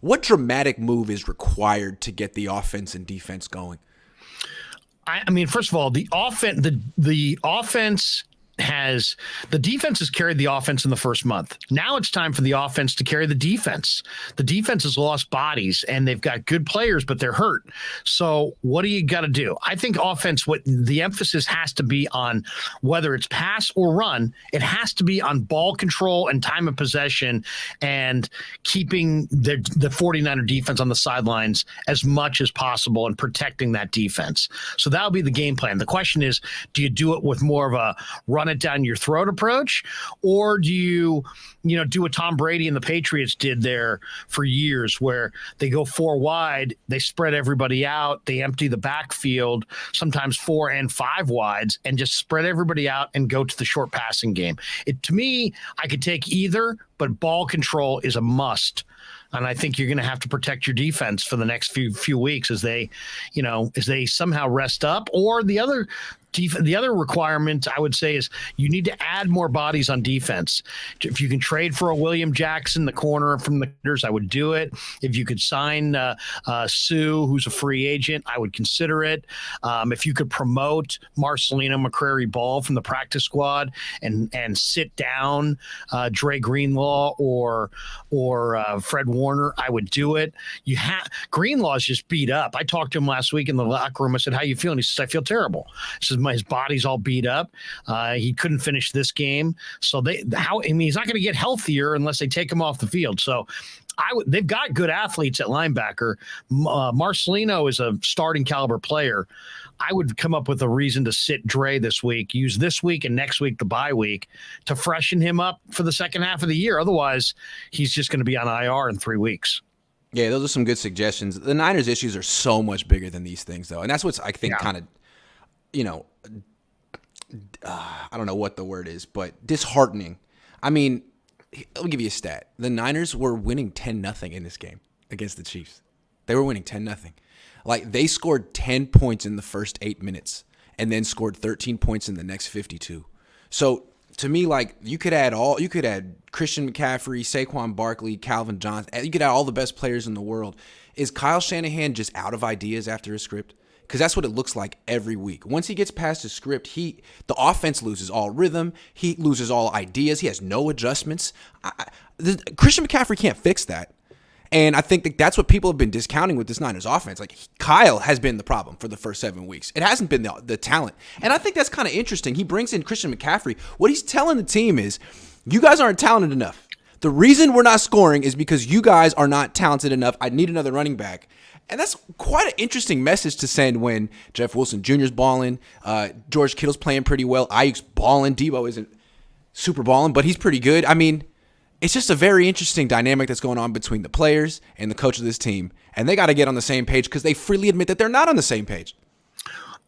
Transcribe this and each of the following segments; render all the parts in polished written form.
What dramatic move is required to get the offense and defense going? I mean, first of all, the offense the defense has carried the offense in the first month. Now it's time for the offense to carry the defense. The defense has lost bodies and they've got good players, but they're hurt. So what do you got to do? I think offense, what the emphasis has to be on, whether it's pass or run, it has to be on ball control and time of possession and keeping the 49er defense on the sidelines as much as possible and protecting that defense. So that'll be the game plan. The question is, do you do it with more of a run it down your throat approach, or do you do what Tom Brady and the Patriots did there for years, where they go four wide, they spread everybody out, they empty the backfield, sometimes 4 and 5 wides, and just spread everybody out and go to the short passing game. To me, I could take either, but ball control is a must. And I think you're going to have to protect your defense for the next few weeks as they somehow rest up. Or the other requirement, I would say, is you need to add more bodies on defense. If you can trade for a William Jackson, the corner from the Raiders, I would do it. If you could sign Sue, who's a free agent, I would consider it. If you could promote Marcelino McCrary Ball from the practice squad and sit down Dre Greenlaw or Fred Warner, I would do it. Greenlaw's just beat up. I talked to him last week in the locker room. I said, "How you feeling?" He says, "I feel terrible." He says, his body's all beat up. He couldn't finish this game. So he's not going to get healthier unless they take him off the field. So they've got good athletes at linebacker. Marcelino is a starting caliber player. I would come up with a reason to sit Dre this week, use this week and next week, the bye week, to freshen him up for the second half of the year. Otherwise, he's just going to be on IR in 3 weeks. Yeah, those are some good suggestions. The Niners' issues are so much bigger than these things, though. And that's what's, I think, kind of, I don't know what the word is, but disheartening. I mean, let me give you a stat. The Niners were winning 10-0 in this game against the Chiefs. They were winning 10-0. Like, they scored 10 points in the first 8 minutes and then scored 13 points in the next 52. So, to me, like, you could add Christian McCaffrey, Saquon Barkley, Calvin Johnson. You could add all the best players in the world. Is Kyle Shanahan just out of ideas after his script? Because that's what it looks like every week. Once he gets past his script, the offense loses all rhythm. He loses all ideas. He has no adjustments. Christian McCaffrey can't fix that. And I think that's what people have been discounting with this Niners offense. Like, Kyle has been the problem for the first 7 weeks. It hasn't been the talent. And I think that's kind of interesting. He brings in Christian McCaffrey. What he's telling the team is, you guys aren't talented enough. The reason we're not scoring is because you guys are not talented enough. I need another running back. And that's quite an interesting message to send when Jeff Wilson Jr. is balling, George Kittle's playing pretty well, Ayuk's balling, Debo isn't super balling, but he's pretty good. I mean, it's just a very interesting dynamic that's going on between the players and the coach of this team, and they got to get on the same page because they freely admit that they're not on the same page.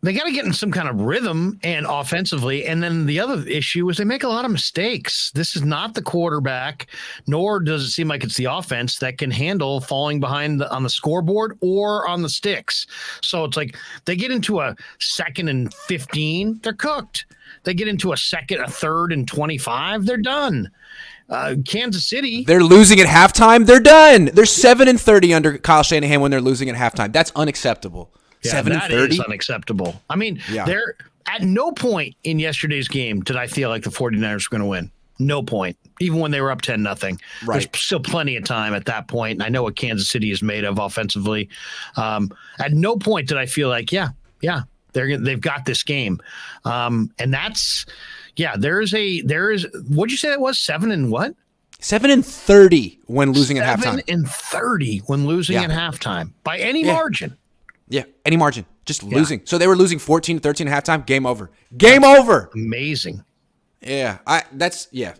They got to get in some kind of rhythm and offensively. And then the other issue is they make a lot of mistakes. This is not the quarterback, nor does it seem like it's the offense that can handle falling behind on the scoreboard or on the sticks. So it's like they get into a 2nd and 15, they're cooked. They get into a 3rd and 25, they're done. Kansas City, they're losing at halftime, they're done. They're 7-30 under Kyle Shanahan when they're losing at halftime. That's unacceptable. Yeah, 7 and 30 is unacceptable. I mean, they're at no point in yesterday's game did I feel like the 49ers were going to win. No point. Even when they were up 10-0. Right. There's still plenty of time at that point. And I know what Kansas City is made of offensively. At no point did I feel like, they've got this game. And that's, there is, what'd you say that was? 7 and what? 7-30 when losing at halftime. 7-30 when losing at halftime by any margin. Yeah, any margin. Just losing. So they were losing 14-13 at halftime. Game over. Game over. Amazing. Yeah,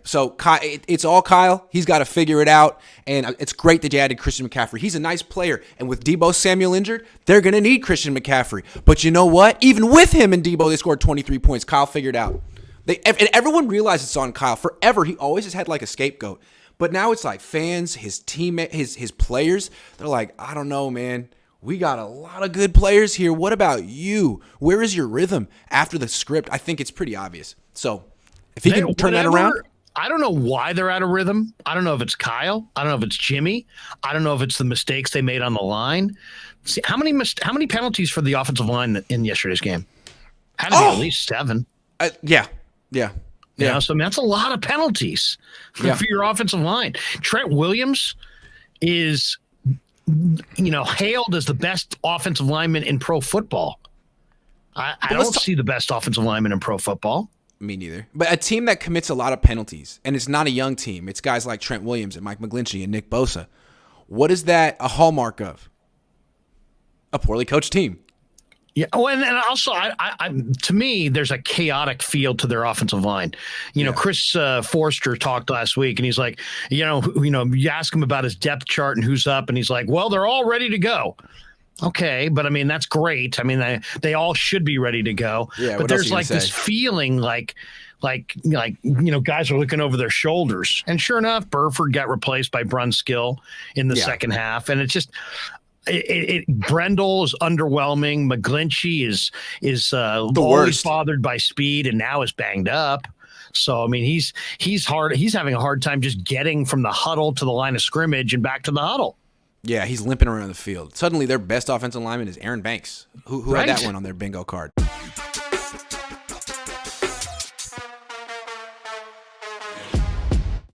So it's all Kyle. He's got to figure it out. And it's great that you added Christian McCaffrey. He's a nice player. And with Debo Samuel injured, they're going to need Christian McCaffrey. But you know what? Even with him and Debo, they scored 23 points. Kyle figured out. And everyone realizes it's on Kyle. Forever, he always has had like a scapegoat. But now it's like fans, his teammates, his players. They're like, I don't know, man. We got a lot of good players here. What about you? Where is your rhythm after the script? I think it's pretty obvious. So if he can turn that around. I don't know why they're out of rhythm. I don't know if it's Kyle. I don't know if it's Jimmy. I don't know if it's the mistakes they made on the line. See, how many penalties for the offensive line in yesterday's game? Had to be at least 7. Yeah. You know, so I mean, that's a lot of penalties for your offensive line. Trent Williams is, hailed as the best offensive lineman in pro football. I don't see the best offensive lineman in pro football. Me neither. But a team that commits a lot of penalties, and it's not a young team. It's guys like Trent Williams and Mike McGlinchey and Nick Bosa. What is that a hallmark of? A poorly coached team. Yeah. Oh, and also, to me, there's a chaotic feel to their offensive line. Chris Forster talked last week, and he's like, you ask him about his depth chart and who's up, and he's like, well, they're all ready to go. Okay, but I mean, that's great. I mean, they all should be ready to go. Yeah, but there's like this feeling like guys are looking over their shoulders. And sure enough, Burford got replaced by Brunskill in the second half, and it's just. Brendel is underwhelming. McGlinchey is always bothered by speed and now is banged up. So I mean, he's hard. He's having a hard time just getting from the huddle to the line of scrimmage and back to the huddle. Yeah, he's limping around the field. Suddenly, their best offensive lineman is Aaron Banks, who had that one on their bingo card.